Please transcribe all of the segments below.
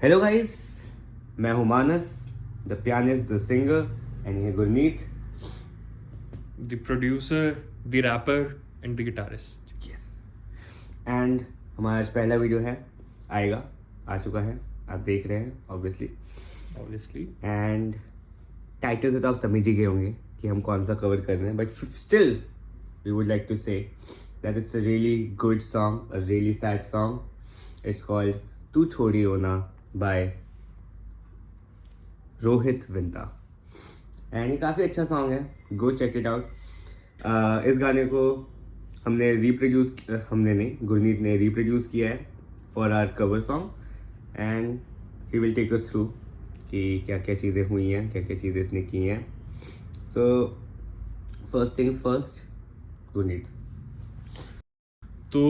Hello guys, मैं हूँ Manas, the pianist, the singer, and ये Gurneet. The producer, the rapper, and the guitarist. Yes. And हमारा आज पहला वीडियो है, आ चुका है, आप देख रहे हैं ऑब्वियसली. Obviously. एंड टाइटल से तो आप समझ ही गए होंगे कि हम कौन सा कवर कर रहे हैं, but still we would like to say that it's a really good song, a really sad song. It's called तू छोड़ी हो ना बाय रोहित विंता. एंड ये काफ़ी अच्छा सॉन्ग है, गो चेक इट आउट. इस गाने को हमने नहीं, गुरनीत ने रिप्रोड्यूस किया है for our cover song. And he will take us through कि क्या क्या चीज़ें हुई हैं, क्या क्या चीज़ें इसने की हैं. So first things first, Gurneet. तो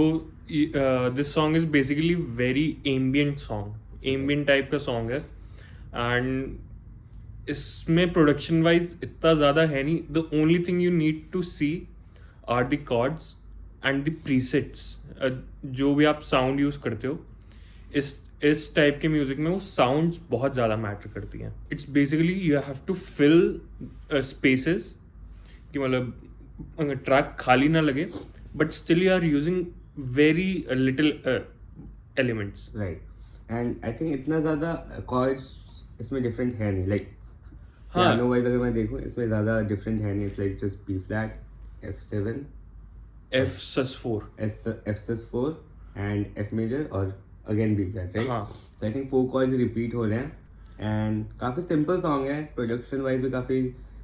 this song is basically very ambient song. Ambient type का song है. And इसमें production wise इतना ज़्यादा है नहीं. The only thing you need to see are the chords and the presets. जो भी आप sound use करते हो, इस टाइप के म्यूजिक में वो साउंड्स बहुत ज़्यादा मैटर करती हैं. It's basically you have to fill spaces कि मतलब ट्रैक खाली ना लगे, but still you are using very little elements. Right. And I think इतना ज़्यादा कॉर्ड्स इसमें डिफरेंट है नहीं. लाइक हाँ. पियानो वाइज अगर मैं देखूँ इसमें ज़्यादा डिफरेंट है नहीं. It's like just B flat, F7, F sus4. F4 and F major और अगेन बी फ्लैट, राइट. हाँ. तो आई थिंक 4 कॉर्ड्स रिपीट हो रहे हैं. एंड काफ़ी सिंपल सॉन्ग है. प्रोडक्शन वाइज भी काफ़ी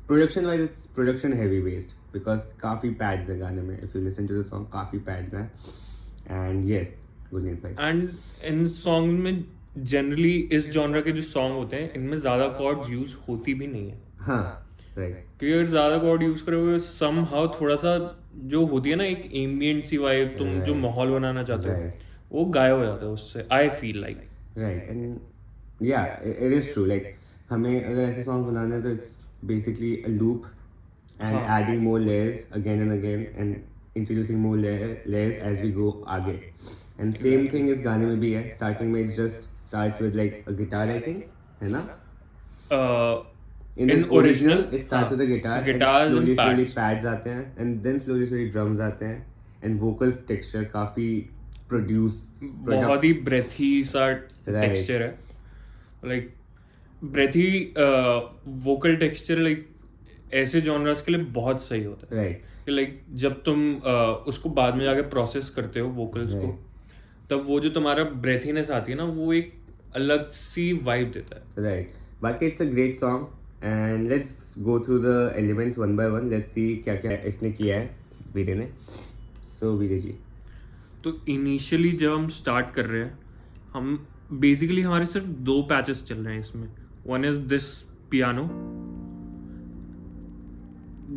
प्रोडक्शन हैवी बेस्ड, बिकॉज काफ़ी पैड्स हैं गाने में. If you listen to the song काफ़ी पैड्स हैं. एंड येस गुरनीत भाई. एंड इन सॉन्ग में जनरली इस जॉनर के जो सॉन्ग होते हैं इनमें ज़्यादा कॉर्ड्स यूज होती भी नहीं है. हाँ राइट. क्योंकि अगर ज़्यादा कॉर्ड यूज़ करोगे सम हाउ थोड़ा सा जो होती है ना एक एम्बियंट सी वाइब, तुम जो माहौल बनाना चाहते हो Right. वो गायब हो जाता है उससे. I feel like. Right. And yeah it is true. Like हमें अगर ऐसे सॉन्ग बनाने हैं तो it's basically a loop and हाँ. Adding more layers again and again and introducing more layers as we go आगे. एंड सेम थिंग इस गाने में भी है. स्टार्टिंग में it just starts with like a guitar, I think, है ना. In the original, it starts with a guitar, guitars and and slowly pads. pads आते हैं, and then slowly drums आते हैं, and vocal texture काफी बहुत ही ब्रेथी सा टेक्सचर है. लाइक ब्रेथी वोकल टेक्सचर लाइक ऐसे जॉनर्स के लिए बहुत सही होता है. राइट. लाइक जब तुम उसको बाद में जाके प्रोसेस करते हो वोकल्स को, तब वो जो तुम्हारा ब्रेथीनेस आती है ना वो एक अलग सी वाइब देता है. राइट. बाकी it's a great song and let's go through the elements one by one. Let's see क्या क्या इसने किया है वीरे ने. सो वीरे जी. तो इनिशियली जब हम स्टार्ट कर रहे हैं, हम बेसिकली हमारे सिर्फ 2 पैचेस चल रहे हैं इसमें. वन इज दिस पियानो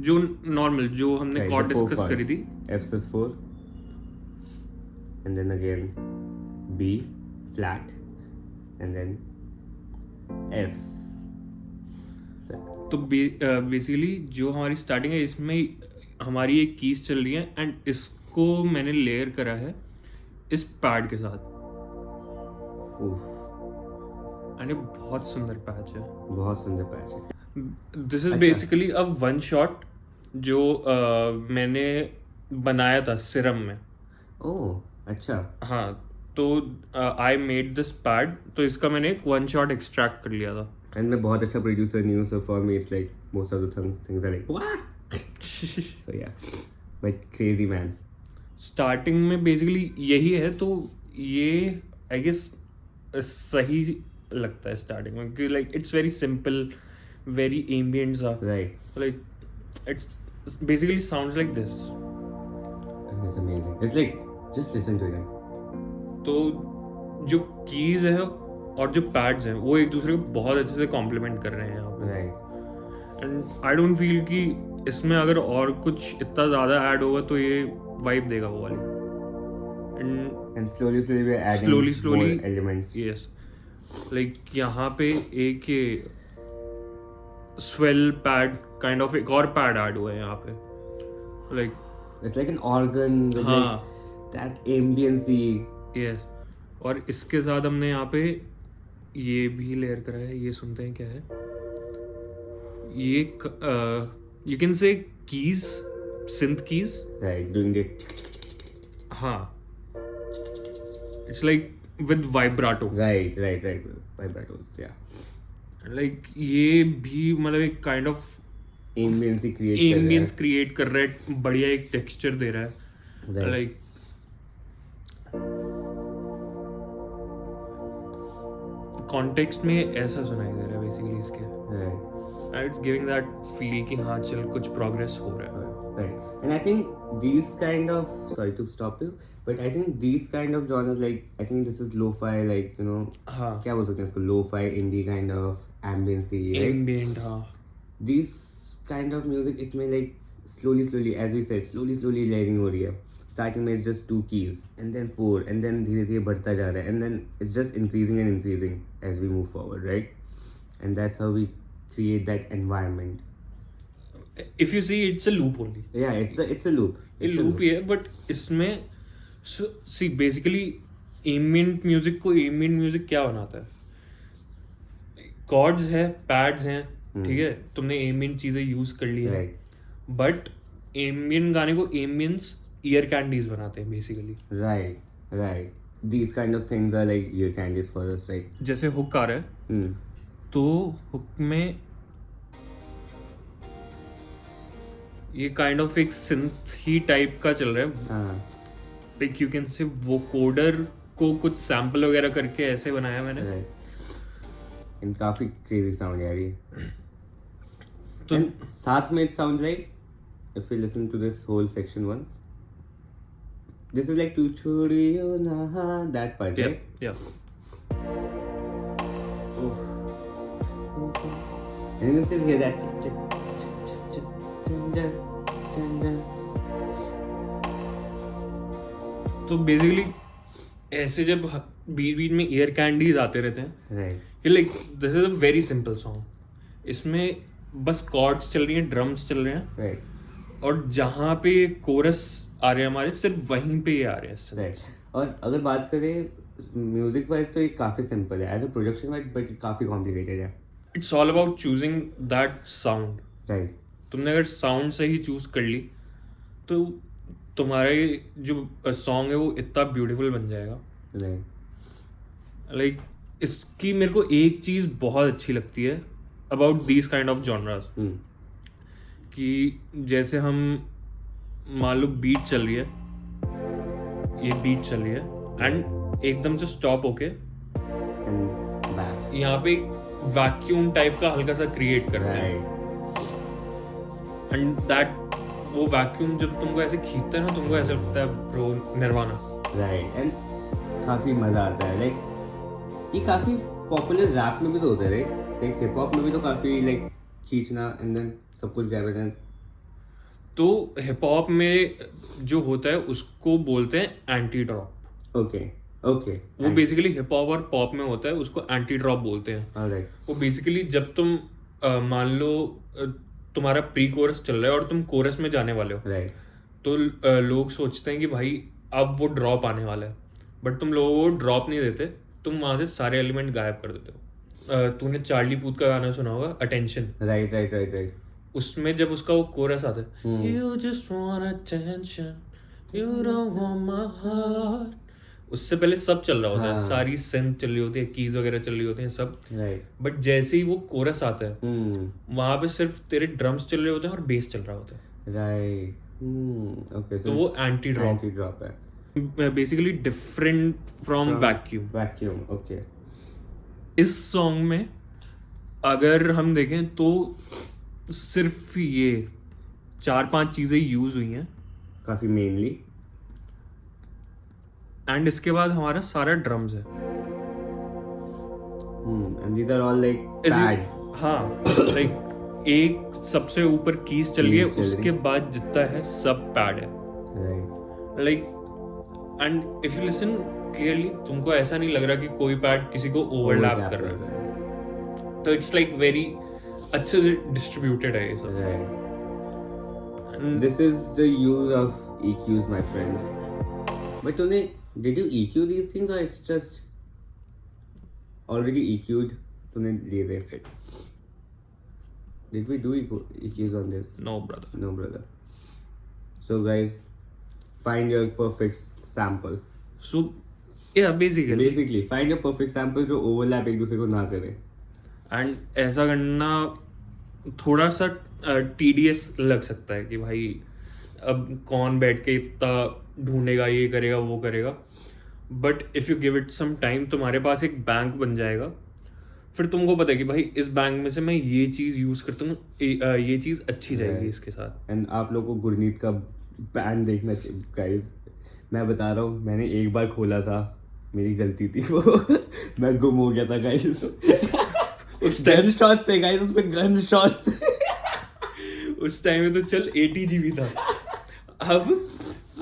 जो नॉर्मल जो हमने कॉर्ड डिस्कस करी थी, F4 and then again B flat and then F. तो बेसिकली जो हमारी स्टार्टिंग है इसमें हमारी एक कीज चल रही है एंड इसको मैंने लेयर करा है इस पैड के साथ. उफ, एंड ये बहुत सुंदर पैच है. बहुत सुंदर पैच है. दिस इज अच्छा. बेसिकली अ वन शॉट जो मैंने बनाया था सिरम में. ओह अच्छा. हाँ. तो आई मेड दिस पैड, तो इसका मैंने एक वन शॉट एक्सट्रैक्ट कर लिया था. एंड मैं बहुत अच्छा प्रोड्यूसर नहीं हूँ, so for me it's like most of the things are like what. So yeah, but crazy man. Starting में बेसिकली यही है, तो ये आई गेस सही लगता है स्टार्टिंग में कि like it's very simple, very ambient सा. Right. Like it's basically sounds like this. And it's amazing. It's like just listen to it. तो जो कीज है और जो पैड्स हैं वो एक दूसरे को बहुत अच्छे से कॉम्प्लीमेंट कर रहे हैं यहाँ पे. Right. And I don't feel कि इसमें अगर और कुछ इतना ज़्यादा ऐड होगा तो ये वाइब देगा वो वाली. And slowly we're adding Slowly more elements. Yes. Like यहाँ पे एक स्वेल पैड काइंड ऑफ एक और पैड ऐड हुआ है यहाँ पे. Like It's like an organ with हाँ. like that ambience. यस. और इसके साथ हमने यहाँ पे ये भी लेयर करा है, ये सुनते हैं क्या है ये, you can say keys, synth keys. Right, doing the हाँ, it's like with vibrato. right, vibratos, yeah. Like ये भी मतलब एक काइंड ऑफ Ambience create कर रहा है. एम्बियंस क्रिएट कर रहा है, बढ़िया एक टेक्सचर दे रहा है. Right. लाइक कॉन्टेक्स्ट में ऐसा सुनाई दे रहा है बेसिकली इसके. Right. It's giving that feel कि हाँ चल कुछ प्रोग्रेस हो रहा है. Right. And I think these kind of, sorry to stop you, but I think these kind of genres, like, I think this is lo-fi, like, you know, हाँ, क्या बोल सकते हैं इसको, lo-fi, indie kind of ambience, right? Ambient. हाँ, These kind of music, इसमें like slowly, as we said, slowly layering हो रही है. Starting में it's just 2 keys, and then 4, and then धीरे बढ़ता जा रहा है, and then it's just increasing as we move forward, right? And that's how we create that environment. If you see it's a loop only. Yeah, it's a loop. ये It's a loop ही है, but इसमें see basically ambient music को ambient music क्या बनाता है? Chords है, pads हैं, ठीक है, तुमने एम्बियंट चीजें यूज कर ली है, Right. बट एम्बियंट गाने को एम्बियंस ईयर कैंडीज बनाते हैं basically. Right. These kind of things are like ear candies for us, right? जैसे हुक आ रहा है, Hmm. तो हुक में ये काइंड ऑफ एक सिंथ ही टाइप का चल रहा है. हाँ. लाइक यू कैन से वो कोडर को कुछ सैंपल वगैरह करके ऐसे बनाया मैंने. Right. And काफी crazy sound यार ये. तो And साथ में it sounds like, if we listen to this whole section once, this is like tu chodiyo na, that part, yeah, right? yeah. Oof. And you can still hear that. तो basically ऐसे जब बीच बीच में year candies आते रहते हैं, Right. ये like this is a very simple song. इसमें बस कॉर्ड्स चल रही हैं, ड्रम्स चल रहे हैं, Right. और जहाँ पे कोरस आ रहे हैं हमारे, सिर्फ वहीं पे ये आ रहे हैं. Right. और अगर बात करें म्यूजिक वाइज तो ये काफी सिंपल है, as a production wise, but ये काफी कॉम्प्लिकेटेड है. It's all about choosing that sound. Right. तुमने अगर साउंड सही चूज कर ली तो तुम्हारे जो सॉन्ग है वो इतना ब्यूटीफुल बन जाएगा. राइट. लाइक इसकी मेरे को एक चीज़ बहुत अच्छी लगती है about these kind of genres, कि जैसे हम मान लो बीट चल रही है, ये बीट चल रही है एंड एकदम से स्टॉप होके एंड बैक. यहाँ पे एक वैक्यूम टाइप का हल्का सा क्रिएट करते हैं, राइट. एंड दैट वो वैक्यूम जब तुमको ऐसे खींचता है ना, तुमको ऐसा लगता है ब्रो निर्वाणा. राइट. एंड काफी मजा आता है. लाइक ये काफी पॉपुलर रैप में भी तो होता है, राइट? लाइक हिप हॉप में भी तो काफी लाइक खींचना एंड देन सब कुछ गायब है. तो हिप हॉप में जो होता है उसको बोलते हैं एंटी ड्रॉप. ओके. वो बेसिकली हिप हॉप और पॉप में होता है, उसको एंटी ड्रॉप बोलते हैं. ऑलराइट. वो बेसिकली जब तुम मान लो तुम्हारा प्री कोरस चल रहा है और तुम कोरस में जाने वाले हो, राइट. तो लोग सोचते हैं कि भाई अब वो ड्रॉप आने वाला है, बट तुम लोगों को ड्रॉप नहीं देते, तुम वहां से सारे एलिमेंट गायब कर देते हो. तूने चार्ली पूथ का गाना सुना होगा अटेंशन. राइट. उसमें जब उसका वो कोरस आता है, You just want attention, you don't want my heart, उससे पहले सब चल रहा होता है, हाँ. सारी सिंथ चल रही होती है, कीज वगैरह चल रही होती हैं सब, राइट. बट जैसे ही वो कोरस आता है वहां पे सिर्फ तेरे ड्रम्स चल रहे होते हैं और बेस चल रहा होता है. राइट. ओके. तो वो एंटी ड्रॉप है. Basically different from vacuum. Vacuum. Okay. इस सॉन्ग में अगर हम देखें तो सिर्फ ये 4-5 चीजें यूज हुई हैं, काफी मेनली. एंड इसके बाद हमारा सारा ड्रम्स है. And these are all like pads. हाँ, लाइक एक सबसे ऊपर कीज चल रही है, उसके बाद जितना है सब पैड है. Right. Like and if you listen clearly तुमको ऐसा नहीं लग रहा कि कोई पैड किसी को ओवरलैप कर रहा है. तो इट्स लाइक वेरी अच्छे से डिस्ट्रीब्यूटेड है ये सब. Right. And This is the use of EQs, my friend. But did you EQ these things or it's just already EQ'd, तूने लिए थे. Did we do EQs on this? No, brother. No, brother. So guys, find your perfect sample. So, yeah, basically. Find your perfect sample जो overlap एक दूसरे को ना करे. And ऐसा करना थोड़ा सा टीडियस लग सकता है कि भाई अब कौन बैठ के इतना ढूंढेगा, ये करेगा, वो करेगा. But if you give it some time, तुम्हारे पास एक बैंक बन जाएगा. फिर तुमको पता है कि भाई इस बैंक में से मैं ये चीज़ यूज़ करता हूँ, ये चीज़ अच्छी जाएगी इसके साथ. एंड आप लोगों को गुरनीत का बैंड देखना चाहिए गाइस. मैं बता रहा हूँ, मैंने एक बार खोला था, मेरी गलती थी वो. मैं गुम हो गया था गाइस. गन शॉट्स थे गाइस, उसमें गन शॉट्स थे. उस टाइम में तो चल 80 GB था. अब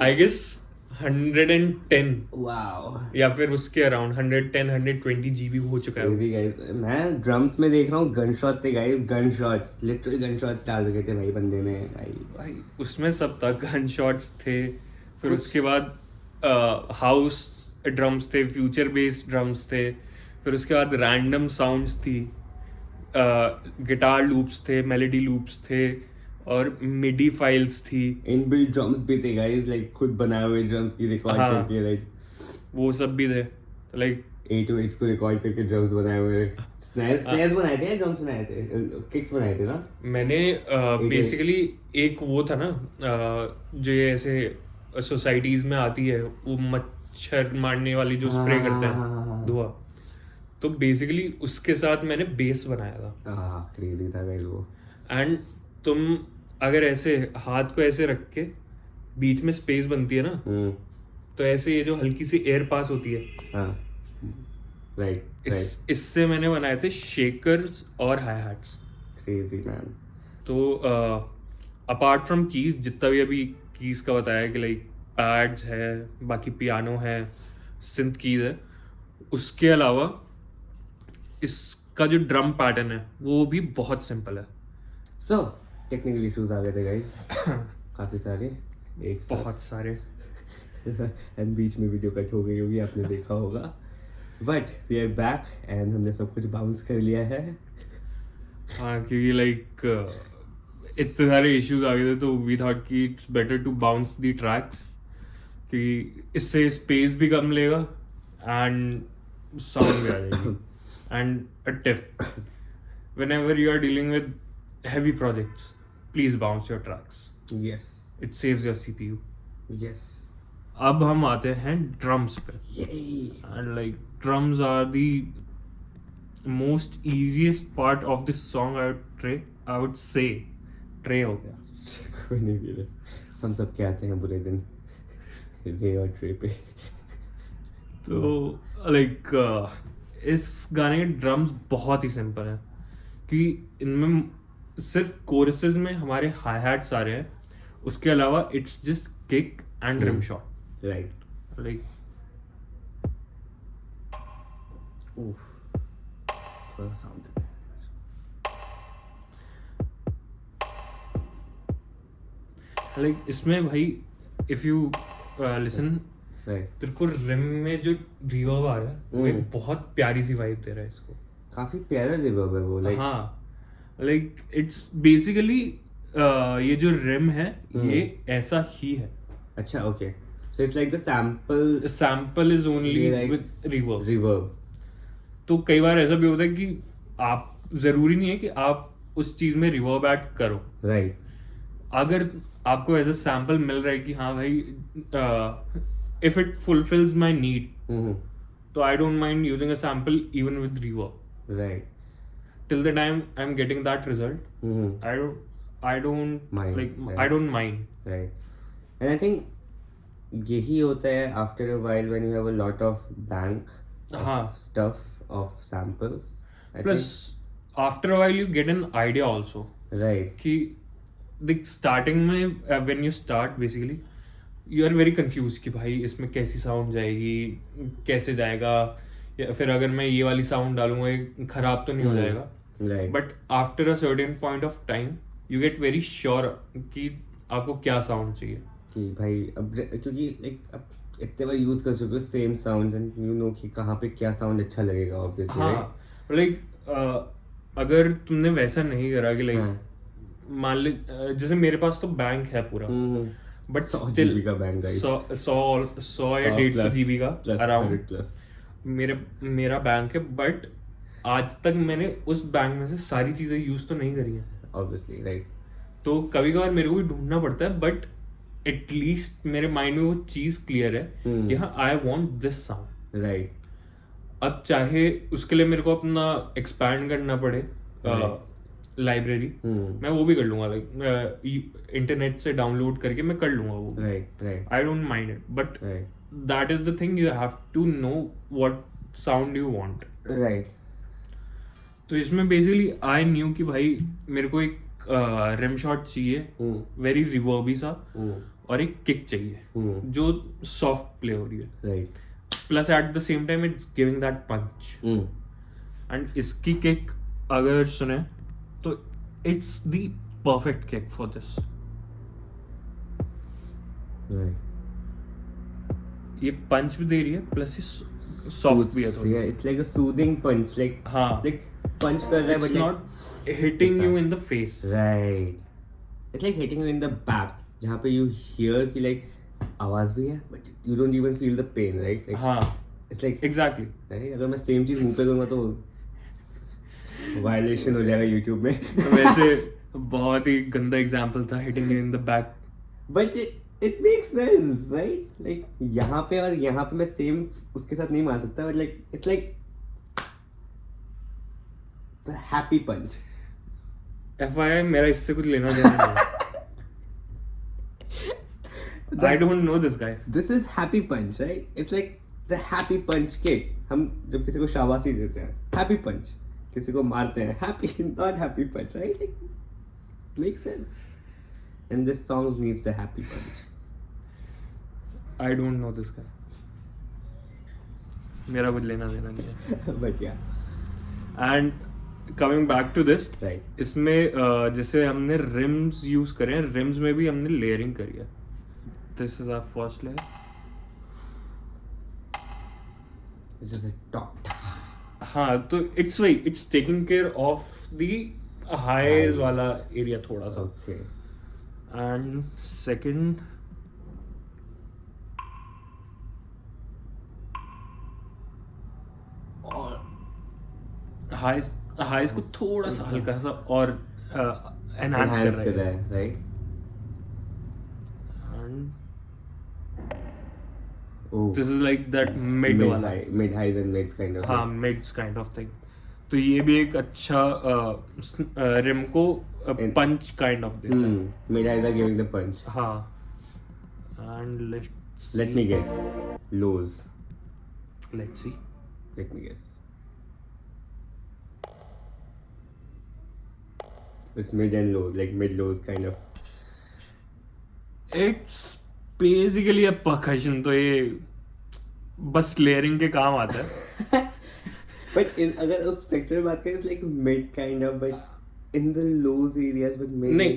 आई गेस 110 वाओ, या फिर उसके अराउंड 110-120 GB हो चुका है. Crazy guys. मैं ड्रम्स में देख रहा हूँ, गन शॉट्स थे guys. Gun shots, literally gun shots डाल रखे थे भाई बंदे ने. भाई उसमें सब था, गन शॉट्स थे. फिर उसके बाद हाउस ड्रम्स थे, फ्यूचर बेस्ड ड्रम्स थे. फिर उसके बाद रैंडम साउंड्स थी, गिटार लूप्स थे, मेलोडी लूप्स थे, और मिडी फाइल्स थी. इनबिल्ट ड्रम्स भी थे गाइस, लाइक खुद बनाए हुए ड्रम्स की रिकॉर्ड हाँ. करके, राइट. वो सब भी थे. लाइक 808s को रिकॉर्ड करके ड्रम्स बनाए हुए. स्नैर्स बनाए थे, ड्रम्स बनाए थे, किक्स बनाए थे ना. मैंने बेसिकली एक वो था ना, जो ये ऐसे सोसाइटीज में आती है, वो मच्छर मारने वाली जो स्प्रे करते हैं धुआं. तो बेसिकली उसके साथ मैंने बेस बनाया था. क्रेजी था गाइस वो. एंड तुम अगर ऐसे हाथ को ऐसे रख के बीच में स्पेस बनती है ना, तो ऐसे ये जो हल्की सी एयर पास होती है, राइट. इससे मैंने बनाए थे शेकर्स और हाई हैट्स. Crazy man. तो अपार्ट फ्रॉम कीज, जितना भी अभी कीज का बताया कि लाइक पैड्स है, बाकी पियानो है, सिंथ कीज है, उसके अलावा इसका जो ड्रम पैटर्न है वो भी बहुत सिंपल है. सो टेक्निकल इश्यूज आ गए थे गाइस. काफी सारे एक साथ. बहुत सारे. एंड बीच में वीडियो कट हो गई होगी, आपने देखा होगा. But we are back and हमने सब कुछ बाउंस कर लिया है. हाँ, क्योंकि लाइक इतने सारे इश्यूज आ गए थे, तो वी थॉट कि it's better to bounce the tracks, क्योंकि इससे स्पेस भी कम लेगा एंड साउंड भी आ जाएगी. And a tip, whenever you are dealing with heavy projects, please bounce your tracks. Yes. It saves your CPU. Yes. अब हम आते हैं ड्रम्स पे. Yay. And like drums are the most easiest part of this song. I would say tray हो गया. कोई नहीं भी रहे. हम सब क्या आते हैं बुरे दिन रे और ट्रे पे. तो लाइक इस गाने के ड्रम्स बहुत ही सिंपल है, क्योंकि इनमें सिर्फ कोरसेस में हमारे हाई हैट्स आ रहे हैं. उसके अलावा it's just kick and rim shot. Right. Like थोड़ा साउंड देते हैं. लाइक इसमें भाई इफ यू लिसन, राइट. तेरे को रिम में जो रिवर्ब आ रहा है वो एक बहुत प्यारी सी वाइब दे रहा है इसको. काफी प्यारा रिवर्ब है वो. लाइक हाँ, लाइक इट्स बेसिकली ये जो रिम है ये ऐसा ही है. अच्छा, okay. So it's like the sample is only like with reverb. Reverb. तो कई बार ऐसा भी होता है कि आप जरूरी नहीं है कि आप उस चीज में रिवर्ब ऐड करो. राइट. अगर आपको एज अ सैम्पल मिल रहा है कि हाँ भाई if it fulfils my need, तो I don't mind using a sample even with reverb. Right. Till the time I'm getting that result, I don't Mind, like right. I don't mind. Right. And I think यही होता है after a while when you have a lot of bank of stuff of samples. Plus after a while you get an idea also. Right. कि the starting में when you start basically you are very confused कि भाई इसमें कैसी sound जाएगी, कैसे जाएगा, या फिर अगर मैं ये वाली साउंड डालूंगा ये खराब तो नहीं हो जाएगा. Right. But after a certain point of time you get very sure कि आपको क्या साउंड चाहिए. कि भाई अब क्योंकि लाइक अब इतने बार यूज कर चुके हो same sounds and you know कि कहाँ पे क्या साउंड अच्छा लगेगा ऑब्वियसली. हाँ लाइक अगर तुमने वैसा नहीं करा कि लाइक हाँ. मान ले जैसे मेरे पास तो बैंक है पूरा बट 100 स्टिल GB का बैंक गाइस. 100 या 150 GB का अराउंड प्लस. मेरा बैंक है बट आज तक मैंने उस बैंक में से सारी चीजें यूज तो नहीं करी हैं. Obviously right. तो कभी कभार मेरे को भी ढूंढना पड़ता है बट एटलीस्ट मेरे माइंड में वो चीज क्लियर है कि हाँ I want this sound. Right. अब चाहे उसके लिए मेरे को अपना एक्सपैंड करना पड़े लाइब्रेरी मैं वो भी कर लूंगा लाइक इंटरनेट से डाउनलोड करके मैं कर लूंगा वो. Right. Right. I don't mind it but right. That is the thing you have to know what sound you want. Right. तो इसमें बेसिकली आई न्यू कि भाई मेरे को एक रिम शॉट चाहिए वेरी रिवर्बी सा और एक किक चाहिए जो सॉफ्ट प्ले हो रही है right. Plus at the same time it's giving that punch. And इसकी किक अगर सुने तो it's the perfect kick for this. Right. ये पंच भी दे रही है प्लस ये सॉफ्ट भी है थोड़ी. Yeah, it's like a soothing punch. Like हाँ like punch कर रहा है it's but like not hitting you in the face. right. It's like hitting you in the back जहाँ पे you hear कि like आवाज भी है but you don't even feel the pain, right? Like हाँ it's like एग्जैक्टली. right? अगर मैं same चीज मुंह पे करूँगा तो वायलेशन हो जाएगा YouTube में. वैसे बहुत ही गंदा एग्जांपल था hitting you in the back. But it makes sense, right? Like यहाँ पे और यहाँ पे मैं सेम उसके साथ नहीं मार सकता but like it's like the happy punch. FYI मेरा इससे कुछ लेना देना नहीं. I don't know this guy. This is happy punch, right? It's like the happy punch kick. हम जब किसी को शाबाशी देते हैं happy punch, किसी को मारते हैं happy, not happy punch, right? Like, makes sense. And this song needs the happy punch. I don't know this guy. मेरा कुछ लेना देना नहीं है. But yeah, And coming back to this, right. इसमें जैसे हमने rims यूज करे हैं, rims में भी हमने layering करी है. This is our first layer. This is a top. हाँ तो it's taking care of the highs वाला area थोड़ा सा. Okay. And second और हाइज को थोड़ा सा हल्का सा और एनहांस कर रहा है. right? And Oh. this is like that mid वाला. Mid highs and mids kind of. हाँ मिड्स काइंड ऑफ थिंग. तो ये भी एक अच्छा रिम को पंच काइंड ऑफ देता है. Mid highs are giving the punch. हाँ. And let's Let me guess. Lows. see. Let me guess. It's mid and lows, like mid lows kind of. It's basically a percussion. तो ये बस layering के काम आता है. But in अगर उस spectrum में बात करें, it's like mid kind of, but in the lows areas, but mid. नहीं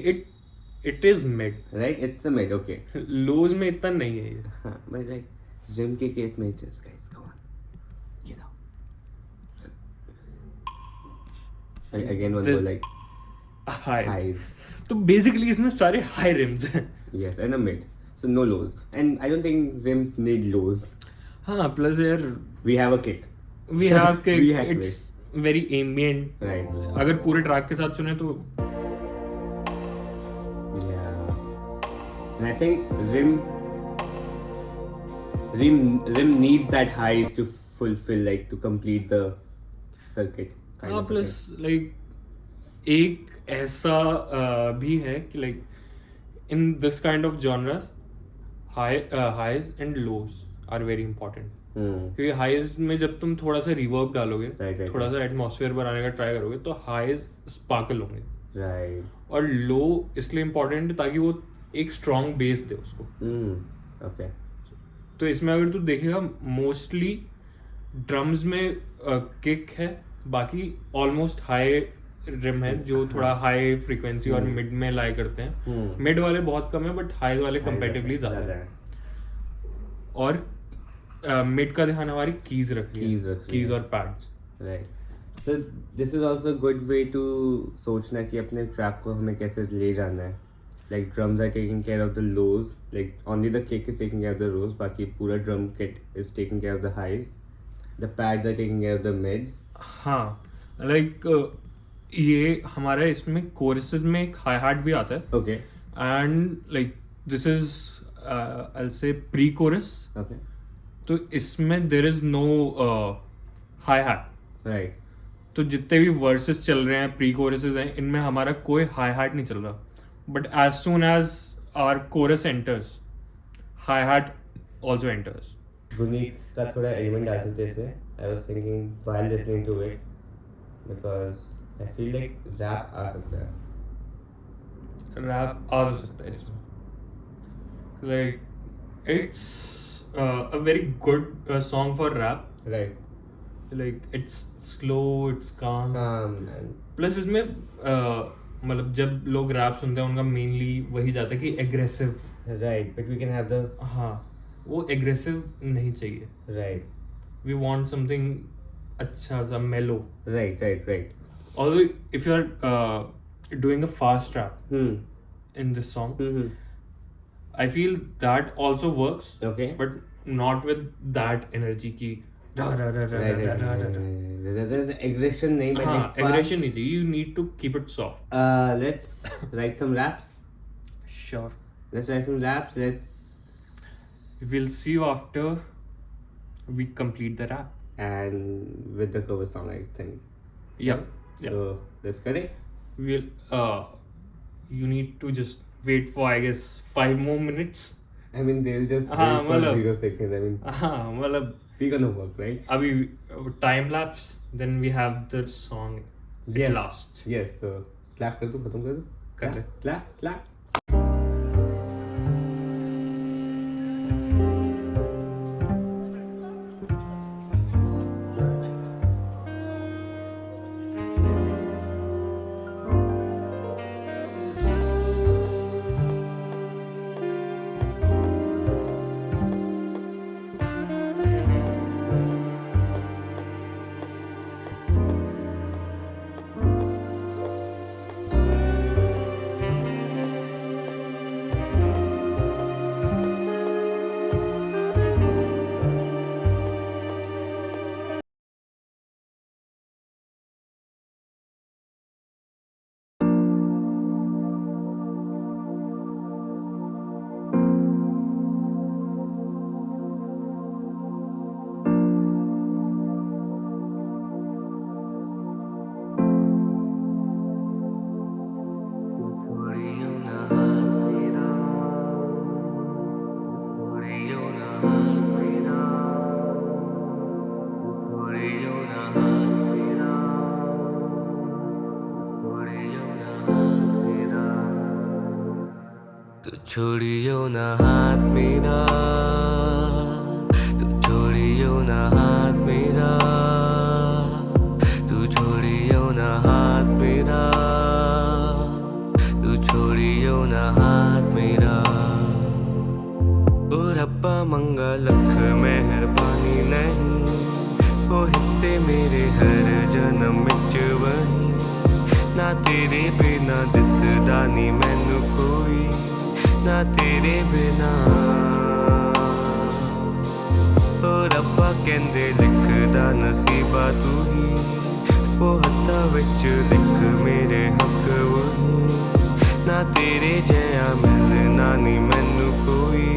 it is mid. Right, it's a mid, okay. लोज में इतना नहीं है ये. हाँ, but like Jim के case में just guys, come on, get out. Again one This- more like high. highs. तो बेसिकली इसमें सारे हाई रिम्स हैं. Yes, and a mid. So no lows. And I don't think rims need lows. हाँ plus यार We have a kick. We have के We have it's very ambient. Right. अगर पूरे track के साथ सुने तो Yeah. And I think rim needs that highs to fulfill, like to complete the circuit. Kind हाँ of a प्लस लाइक एक ऐसा भी है कि like in this kind of genres highs and lows are very important. thing. क्योंकि highs में जब तुम थोड़ा सा रिवर्ब डालोगे Right. थोड़ा सा एटमॉस्फेयर बनाने का ट्राई करोगे तो हाईज स्पार्कल होंगे. Right. और लो इसलिए इम्पोर्टेंट है ताकि वो एक स्ट्रॉन्ग बेस दे उसको. Okay. तो इसमें अगर तू देखेगा मोस्टली ड्रम्स में किक है बाकी ऑलमोस्ट हाई रिम है जो थोड़ा हाई फ्रीक्वेंसी और मिड में लाई करते हैं. मिड वाले बहुत कम है बट हाई वाले कंपेरेटिवली ज्यादा है. और मिड का ध्यान हमारी कीज रखी है, Keys रखी कीज है। और pads. Right. So this is also a good way to सोचना कि अपने ट्रैक को हमें कैसे ले जाना है. Like drums are taking care of the lows. Like only the kick is taking care of the lows. बाकी पूरा drum kit is taking care of the highs. The pads are taking care of the mids. हाँ, like ये हमारे इसमें कोरसेस में एक hi hat भी आता है. Okay. And like this is I say pre chorus. Okay. तो इसमें there is no hi hat. Right. तो जितने भी वर्सेस चल रहे हैं, प्री कोरसेस हैं, इनमें हमारा कोई हाई हैट नहीं चल रहा. But as soon as our chorus enters, hi hat also enters. Guneet का थोड़ा element डाल सकते हैं इसमें. I was thinking while listening to it because I feel like rap आ सकता है. रैप आ तो सकता है इसमें. Like it's a very good song for rap. Right. Like it's slow, it's calm. Calm and plus इसमें मतलब जब लोग रैप सुनते हैं उनका मेनली वही जाता है कि aggressive. right. But we can have the हाँ, वो एग्रेसिव नहीं चाहिए. right. वी वांट समथिंग अच्छा सा मेलो. Right. Right. Right. Although if you are doing a fast rap Hmm. In this song, Mm-hmm. I feel that also works, Okay. but not with that energy की da da da da Right. da Right. da da Right. da. Right. The aggression नहीं but हाँ, like fast. aggression नहीं चाहिए. You need to keep it soft. Let's write some raps. Sure. Let's write some raps. Let's We'll see you after we complete the rap. and with the cover song I think. Yeah. Yeah. So let's get it. We'll you need to just wait for I guess 5 more minutes. I mean they'll just हाँ, wait for मतलब- 0 seconds. I mean हाँ, मतलब we gonna work right? अभी time lapse, then we have the song at Yes. last. Yes. So clap कर दूँ खत्म कर दूँ. कर Clap, दे. Clap. Clap. छोड़ियो ना हाथ मेरा, तू छोड़ियो ना हाथ मेरा, तू छोड़ियो ना हाथ मेरा, तू छोड़ियो ना हाथ मेरा. ओ रब्बा मंगा लख मेहरबानी नहीं, ओ हिस्से मेरे हर जन्म विच वही, ना तेरे बिना दिसदा नी मैनू कोई, ना तेरे बिना. ओ रब्बा कहंदे लिखदा नसीबा तू ही, ओ हत्था विच लिख मेरे हक वही, ना तेरे जया मिलना नी मैनू कोई,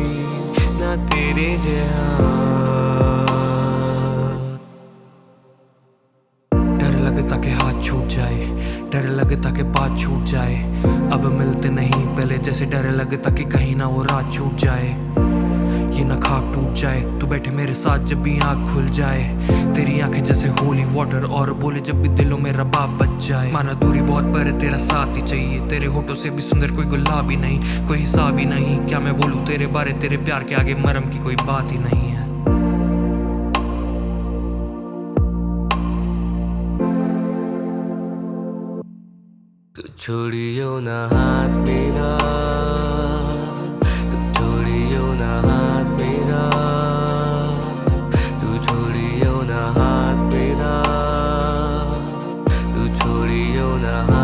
ना तेरे जया. डर लगता कि हाथ छूट जाए, डर लगता कि बात छूट जाए, अब मिलते नहीं पहले जैसे. डर लगता कि कहीं ना वो रात छूट जाए, ये ना ख्वाब टूट जाए. तू बैठे मेरे साथ जब भी आँख खुल जाए, तेरी आंखें जैसे होली वाटर, और बोले जब भी दिलों में रबाब बच जाए. माना दूरी बहुत पर तेरा साथ ही चाहिए, तेरे होठों से भी सुंदर कोई गुलाब ही नहीं, कोई हिसाब ही नहीं. क्या मैं बोलूं तेरे बारे, तेरे प्यार के आगे मरम की कोई बात ही नहीं है. तू छोड़ियो ना हाथ मेरा, तू छोड़ियो ना हाथ मेरा, खुदा